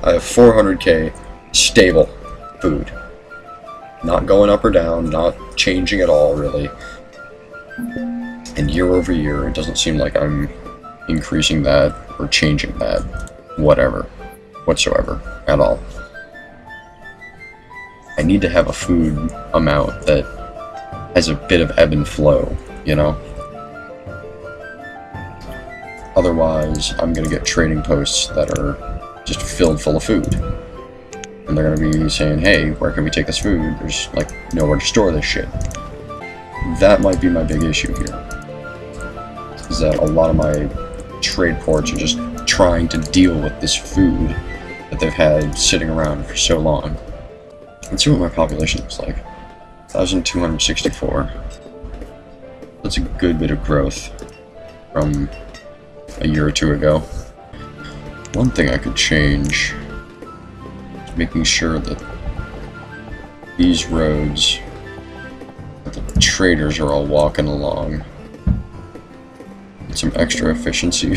I have 400k stable food. Not going up or down, not changing at all, really. And year over year, it doesn't seem like I'm increasing that or changing that, whatsoever, at all. I need to have a food amount that has a bit of ebb and flow, you know? Otherwise, I'm gonna get trading posts that are just filled full of food. And they're gonna be saying, hey, where can we take this food? There's, like, nowhere to store this shit. That might be my big issue here. Is that a lot of my trade ports are just trying to deal with this food that they've had sitting around for so long. Let's see what my population looks like. 1,264. That's a good bit of growth from a year or two ago. One thing I could change is making sure that these roads that the traders are all walking along get some extra efficiency.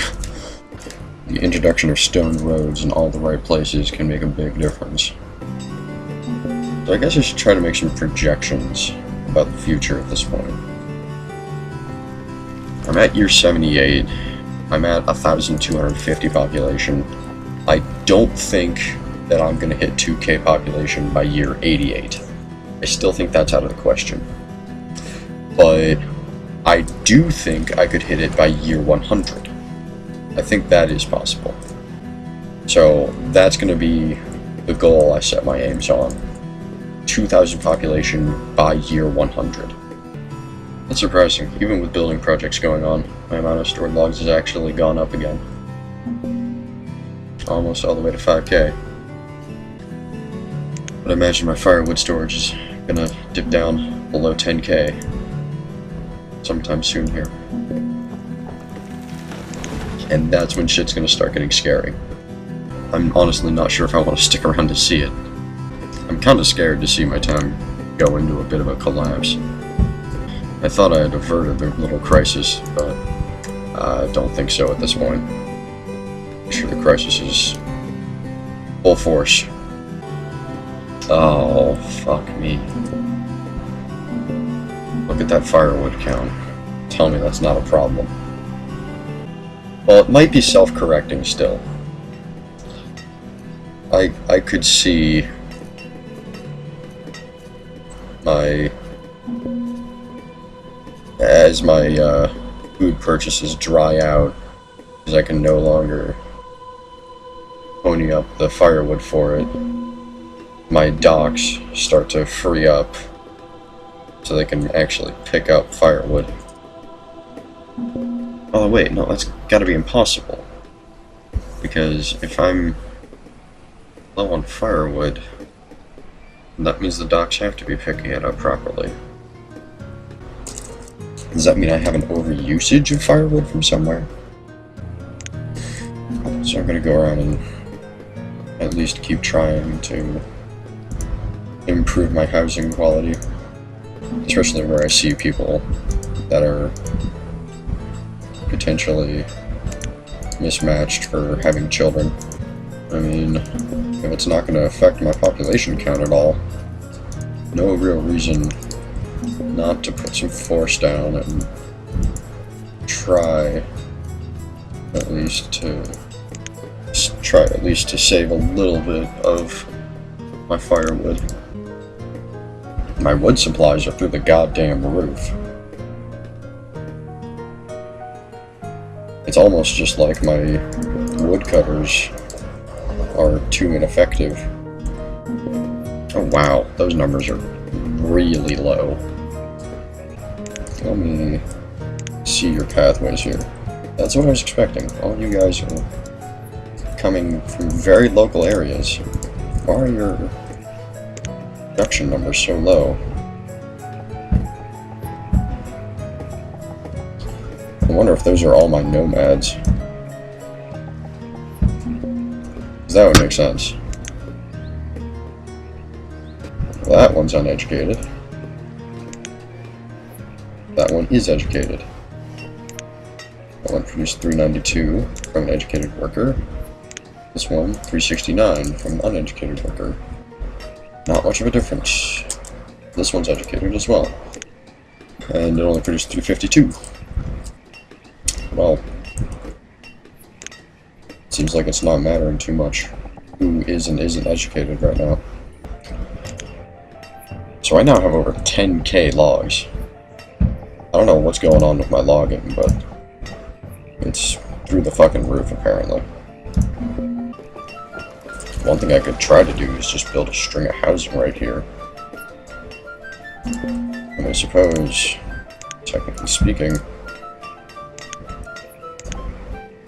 The introduction of stone roads in all the right places can make a big difference. So I guess I should try to make some projections about the future at this point. I'm at year 78. I'm at 1,250 population. I don't think that I'm going to hit 2k population by year 88. I still think that's out of the question. But I do think I could hit it by year 100. I think that is possible. So that's going to be the goal I set my aims on. 2,000 population by year 100. That's surprising. Even with building projects going on, my amount of stored logs has actually gone up again. Almost all the way to 5k. But I imagine my firewood storage is gonna dip down below 10k sometime soon here. And that's when shit's gonna start getting scary. I'm honestly not sure if I want to stick around to see it. I'm kinda scared to see my town go into a bit of a collapse. I thought I had averted the little crisis, but I don't think so at this point. I'm sure the crisis is full force. Oh, fuck me. Look at that firewood count. Tell me that's not a problem. Well, it might be self-correcting still. I could see as my food purchases dry out, because I can no longer pony up the firewood for it, my docks start to free up so they can actually pick up firewood. Oh wait, no, that's gotta be impossible. Because if I'm low on firewood, that means the docks have to be picking it up properly. Does that mean I have an overusage of firewood from somewhere? So I'm gonna go around and at least keep trying to improve my housing quality. Especially where I see people that are potentially mismatched for having children. I mean, if it's not going to affect my population count at all, no real reason not to put some force down and try at least to save a little bit of my firewood. My wood supplies are through the goddamn roof. It's almost just like my woodcutters are too ineffective. Oh wow, those numbers are really low. Let me see your pathways here. That's what I was expecting. All you guys are coming from very local areas. Why are your production numbers so low? I wonder if those are all my nomads. That would make sense. Well, that one's uneducated. That one is educated. That one produced 392 from an educated worker. This one, 369 from uneducated worker. Not much of a difference. This one's educated as well. And it only produced 352. Well, seems like it's not mattering too much who is and isn't educated right now. So I now have over 10k logs. I don't know what's going on with my logging, but it's through the fucking roof apparently. One thing I could try to do is just build a string of housing right here. And I suppose, technically speaking,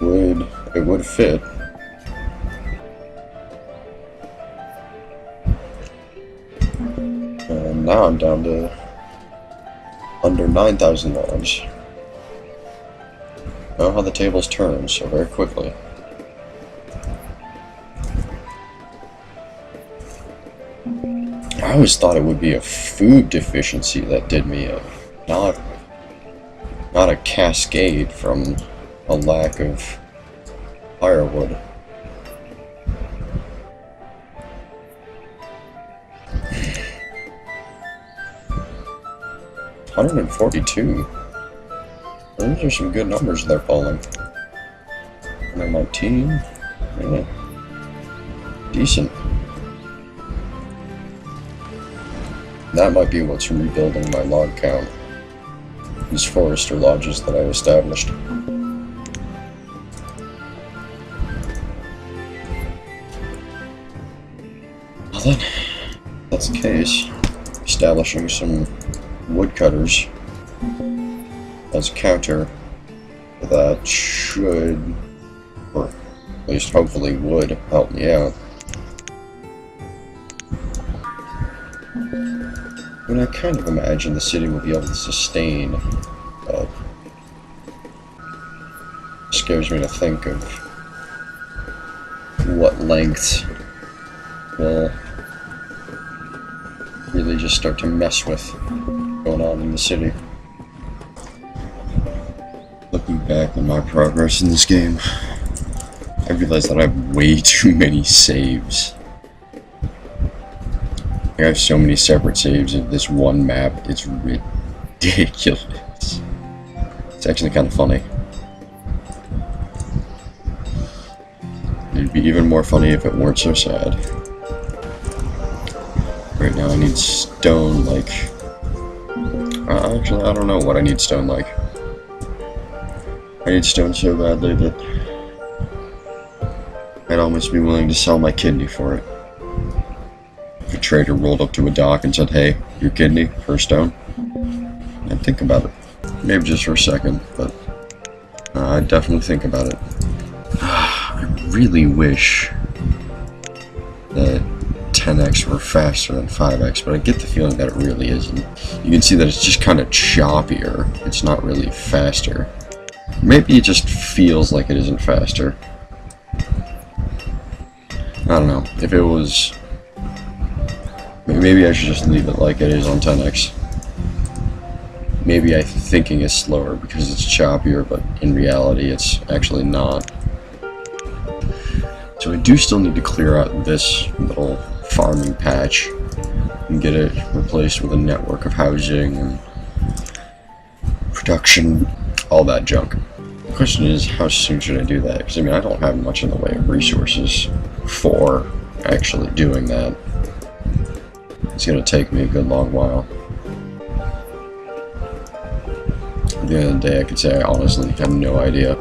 it would fit. And now I'm down to under 9,000 logs. Know how the tables turn so very quickly. I always thought it would be a food deficiency that did me in, not a cascade from a lack of firewood. $142. Those are some good numbers they're falling. 119. Yeah. Decent. That might be what's rebuilding my log count. These forester lodges that I established. Well then, if that's the case, establishing some woodcutters as a counter that should, or at least hopefully would, help me out. I mean, I kind of imagine the city will be able to sustain, but it scares me to think of what length will really just start to mess with going on in the city. Looking back on my progress in this game, I realized that I have way too many saves. I have so many separate saves of this one map, it's ridiculous. It's actually kind of funny. It'd be even more funny if it weren't so sad. Right now I need stone like... actually, I don't know what I need stone like. I need stone so badly that I'd almost be willing to sell my kidney for it. If a trader rolled up to a dock and said, "Hey, your kidney for a stone," I'd think about it. Maybe just for a second, but I'd definitely think about it. I really wish that 10x were faster than 5x, but I get the feeling that it really isn't. You can see that it's just kind of choppier. It's not really faster. Maybe it just feels like it isn't faster. I don't know. If it was... Maybe I should just leave it like it is on 10x. Maybe I'm thinking it's slower because it's choppier, but in reality it's actually not. So I do still need to clear out this little farming patch and get it replaced with a network of housing and production, all that junk. The question is, how soon should I do that? Because I mean, I don't have much in the way of resources for actually doing that. It's going to take me a good long while. At the end of the day, I could say I honestly have no idea.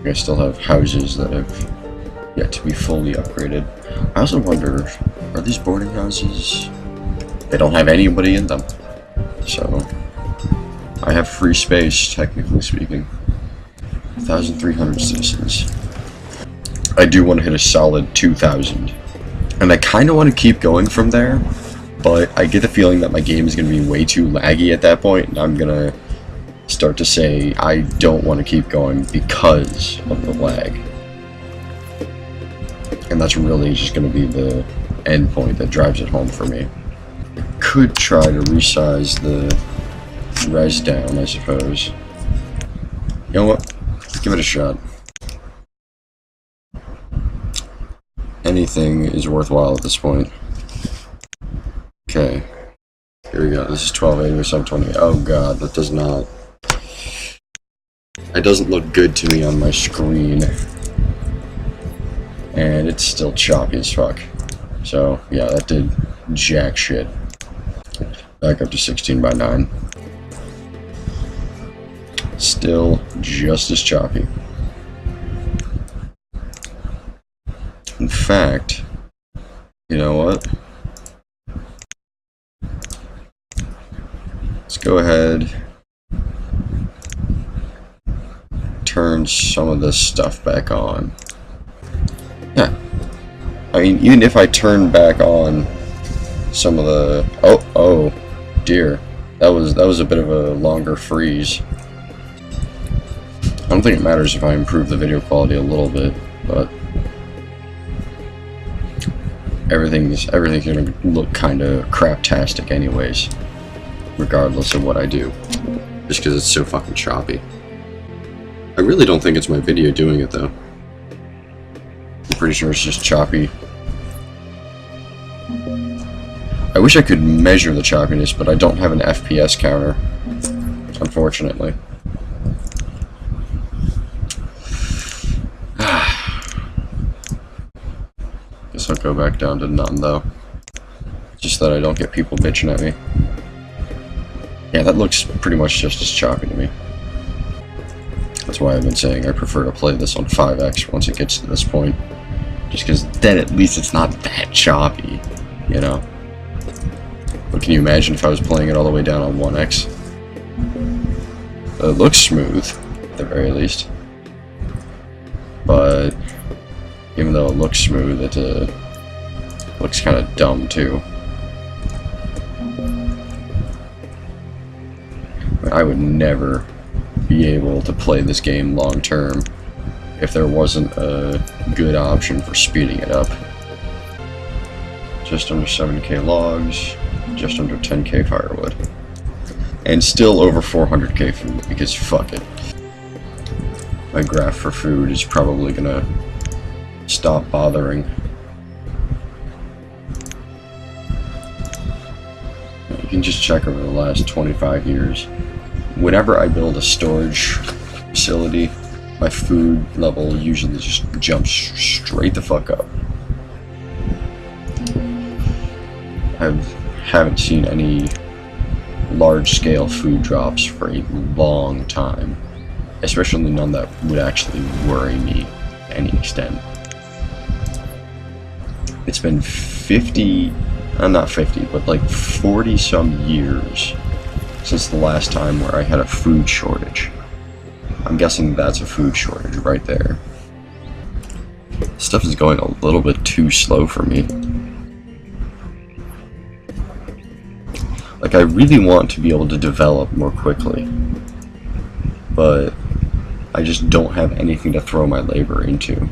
I still have houses that have yet to be fully upgraded. I also wonder, are these boarding houses? They don't have anybody in them, so I have free space, technically speaking. 1,300 citizens. I do want to hit a solid 2,000, and I kind of want to keep going from there, but I get the feeling that my game is going to be way too laggy at that point, and I'm going to start to say I don't want to keep going because of the lag. And that's really just going to be the end point that drives it home for me. I could try to resize the res down, I suppose. You know what? Give it a shot. Anything is worthwhile at this point. Okay. Here we go. This is 1280 or 720. Oh god, that does not... It doesn't look good to me on my screen. And it's still choppy as fuck. So, yeah, that did jack shit. Back up to 16:9. Still just as choppy. In fact, you know what? Let's go ahead, turn some of this stuff back on. Yeah. I mean, even if I turn back on some of the... Oh dear. That was a bit of a longer freeze. I don't think it matters if I improve the video quality a little bit, but everything's gonna look kind of craptastic anyways, regardless of what I do, just because it's so fucking choppy. I really don't think it's my video doing it though. I'm pretty sure it's just choppy. I wish I could measure the choppiness, but I don't have an FPS counter, unfortunately. Guess I'll go back down to none though. Just that I don't get people bitching at me. Yeah, that looks pretty much just as choppy to me. That's why I've been saying I prefer to play this on 5x once it gets to this point. Just because then at least it's not that choppy, you know? But can you imagine if I was playing it all the way down on 1x? It looks smooth, at the very least. But even though it looks smooth, it looks kind of dumb too. I would never be able to play this game long term if there wasn't a good option for speeding it up. Just under 7k logs, just under 10k firewood, and still over 400k food, because fuck it. My graph for food is probably gonna stop bothering. You can just check over the last 25 years. Whenever I build a storage facility, my food level usually just jumps straight the fuck up. I haven't seen any large-scale food drops for a long time, especially none that would actually worry me to any extent. It's been 50, not 50, but like 40 some years since the last time where I had a food shortage. I'm guessing that's a food shortage right there. Stuff is going a little bit too slow for me. Like, I really want to be able to develop more quickly, but I just don't have anything to throw my labor into.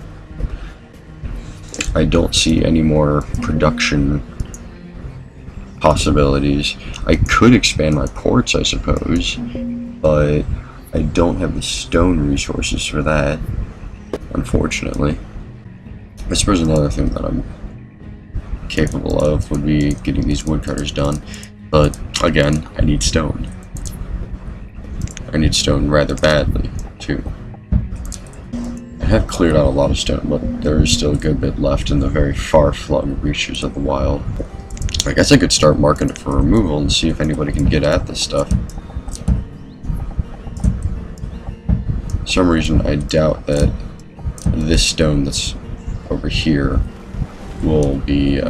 I don't see any more production possibilities. I could expand my ports, I suppose, but I don't have the stone resources for that, unfortunately. I suppose another thing that I'm capable of would be getting these woodcutters done, but again, I need stone. I need stone rather badly, too. I have cleared out a lot of stone, but there is still a good bit left in the very far-flung reaches of the wild. I guess I could start marking it for removal and see if anybody can get at this stuff. For some reason, I doubt that this stone that's over here will be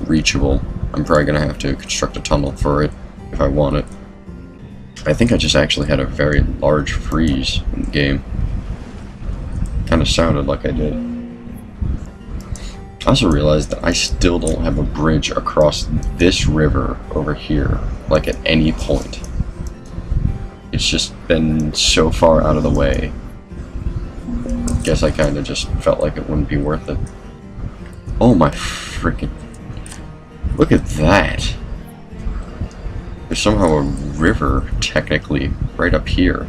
reachable. I'm probably going to have to construct a tunnel for it if I want it. I think I just actually had a very large freeze in the game. Kind of sounded like I did. I also realized that I still don't have a bridge across this river over here, like at any point. It's just been so far out of the way. Guess I kind of just felt like it wouldn't be worth it. Oh my freaking... Look at that! There's somehow a river, technically, right up here.